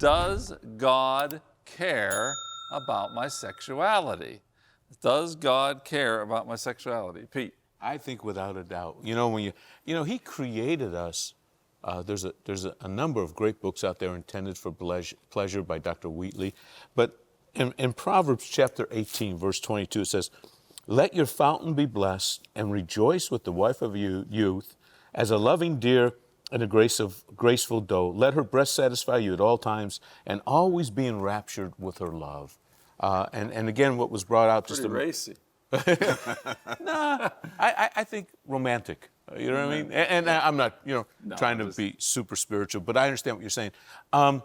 does God care about my sexuality? Does God care about my sexuality? Pete? I think without a doubt. He created us. There's a number of great books out there intended for pleasure by Dr. Wheatley. But in Proverbs chapter 18, verse 22, it says, "Let your fountain be blessed and rejoice with the wife of youth as a loving deer and a graceful doe. Let her breast satisfy you at all times and always be enraptured with her love." And again, what was brought out Pretty racy. Nah, I think romantic. You know what I mean? And I'm not, trying to be super spiritual, but I understand what you're saying. And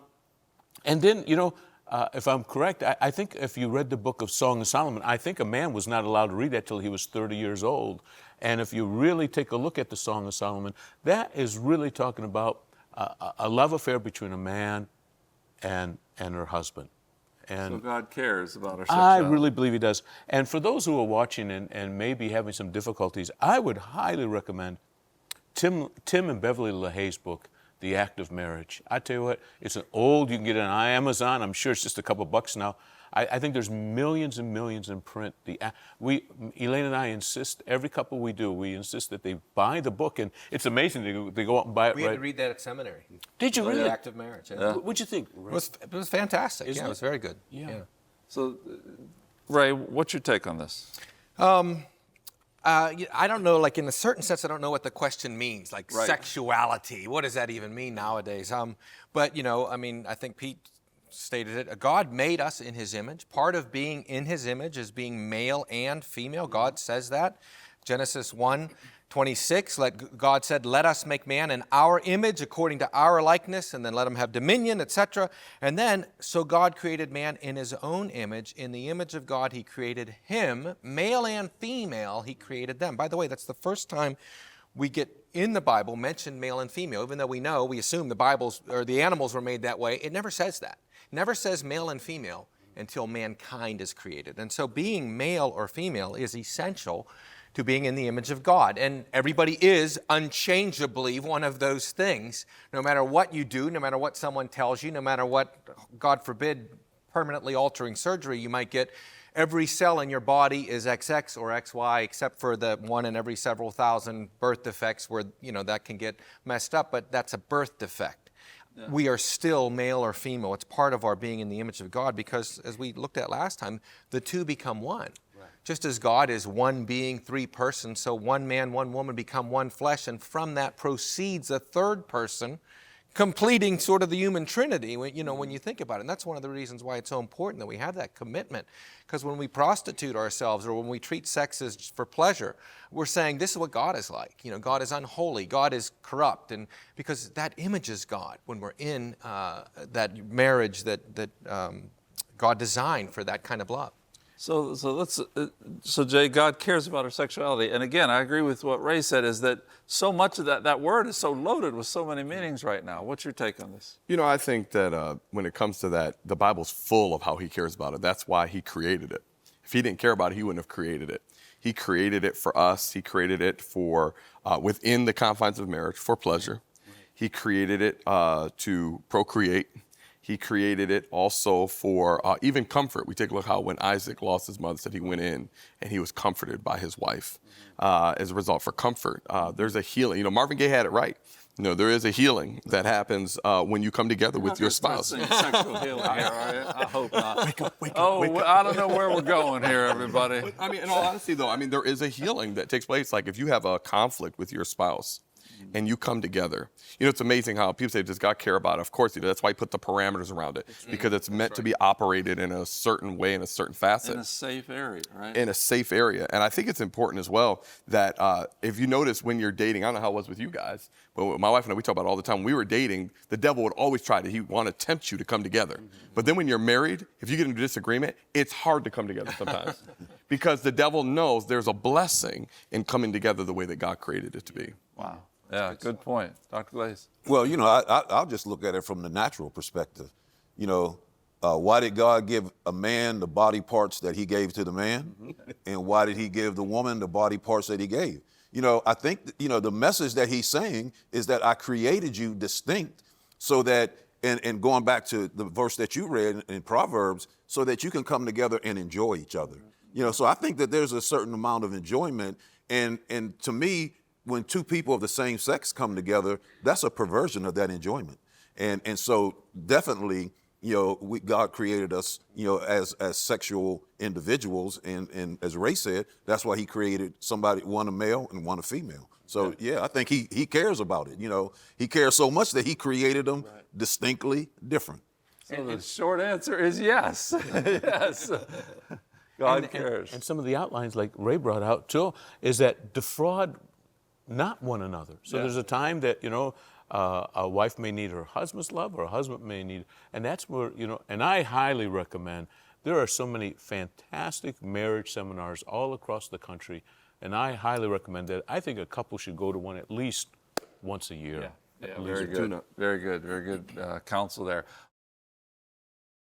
then, if I'm correct, I think if you read the book of Song of Solomon, I think a man was not allowed to read that till he was 30 years old. And if you really take a look at the Song of Solomon, that is really talking about a love affair between a man and her husband. And so God cares about our sexuality. I really believe he does. And for those who are watching and maybe having some difficulties, I would highly recommend Tim and Beverly LaHaye's book, The Act of Marriage. I tell you what, it's you can get it on Amazon. I'm sure it's just a couple bucks now. I think there's millions and millions in print. Elaine and I insist, every couple we insist that they buy the book, and it's amazing. They go out and buy it. We had to read that at seminary. Did you really? The Act of Marriage. Yeah. What'd you think, Ray? It was fantastic. It was very good. Yeah. So, Ray, what's your take on this? I don't know, like in a certain sense, I don't know what the question means, like sexuality. What does that even mean nowadays? But, I think Pete stated it. God made us in his image. Part of being in his image is being male and female. God says that. Genesis 1:26, God said, "Let us make man in our image according to our likeness, and then let him have dominion," etc. And then, so God created man in his own image. In the image of God, he created him. Male and female, he created them. By the way, that's the first time we get in the Bible mentioned male and female. Even though we assume the animals were made that way, it never says that. It never says male and female until mankind is created. And so being male or female is essential to being in the image of God. And everybody is unchangeably one of those things. No matter what you do, no matter what someone tells you, no matter what, God forbid, permanently altering surgery you might get, every cell in your body is XX or XY, except for the one in every several thousand birth defects where, that can get messed up, but that's a birth defect. Yeah. We are still male or female. It's part of our being in the image of God because, as we looked at last time, the two become one. Right. Just as God is one being, three persons, so one man, one woman become one flesh, and from that proceeds a third person, completing sort of the human trinity, when you think about it. And that's one of the reasons why it's so important that we have that commitment. Because when we prostitute ourselves or when we treat sex as for pleasure, we're saying this is what God is like. God is unholy, God is corrupt, and because that images God when we're in that marriage that God designed for that kind of love. So Jay, God cares about our sexuality. And again, I agree with what Ray said, is that so much of that word is so loaded with so many meanings right now. What's your take on this? I think that when it comes to that, the Bible's full of how he cares about it. That's why he created it. If he didn't care about it, he wouldn't have created it. He created it for us. He created it for within the confines of marriage for pleasure. He created it to procreate. He created it also for even comfort. We take a look how when Isaac lost his mother, said he went in and he was comforted by his wife. As a result, for comfort, there's a healing. Marvin Gaye had it right. There is a healing that happens when you come together with your spouse. Sexual healing here, are you? I hope not. Wake up. I don't know where we're going here, everybody. But, in all honesty, though, there is a healing that takes place. Like if you have a conflict with your spouse, and you come together. It's amazing how people say, does God care about it? Of course he does. That's why he put the parameters around it, because it's meant to be operated in a certain way, in a certain facet. In a safe area, right? In a safe area. And I think it's important as well that if you notice when you're dating, I don't know how it was with you guys, but with my wife and I, we talk about it all the time. When we were dating, the devil would always he would want to tempt you to come together. But then when you're married, if you get into disagreement, it's hard to come together sometimes. Because the devil knows there's a blessing in coming together the way that God created it to be. Wow. Yeah, good point. Dr. Glaze. Well, I'll just look at it from the natural perspective. Why did God give a man the body parts that he gave to the man? And why did he give the woman the body parts that he gave? I think, the message that he's saying is that I created you distinct so that and going back to the verse that you read in Proverbs, so that you can come together and enjoy each other. You know, so I think that there's a certain amount of enjoyment, and to me, when two people of the same sex come together, that's a perversion of that enjoyment. And so definitely, you know, God created us, you know, as sexual individuals, and as Ray said, that's why he created somebody, one a male and one a female. So yeah, I think he cares about it. You know, he cares so much that he created them distinctly different. So the short answer is yes. Yes. God cares. And some of the outlines, like Ray brought out too, is that defraud not one another. So there's a time that, you know, a wife may need her husband's love, or a husband may need, and that's where, you know, and I highly recommend, there are so many fantastic marriage seminars all across the country, and I highly recommend that. I think a couple should go to one at least once a year. Yeah, very good. Very good. Very good counsel there.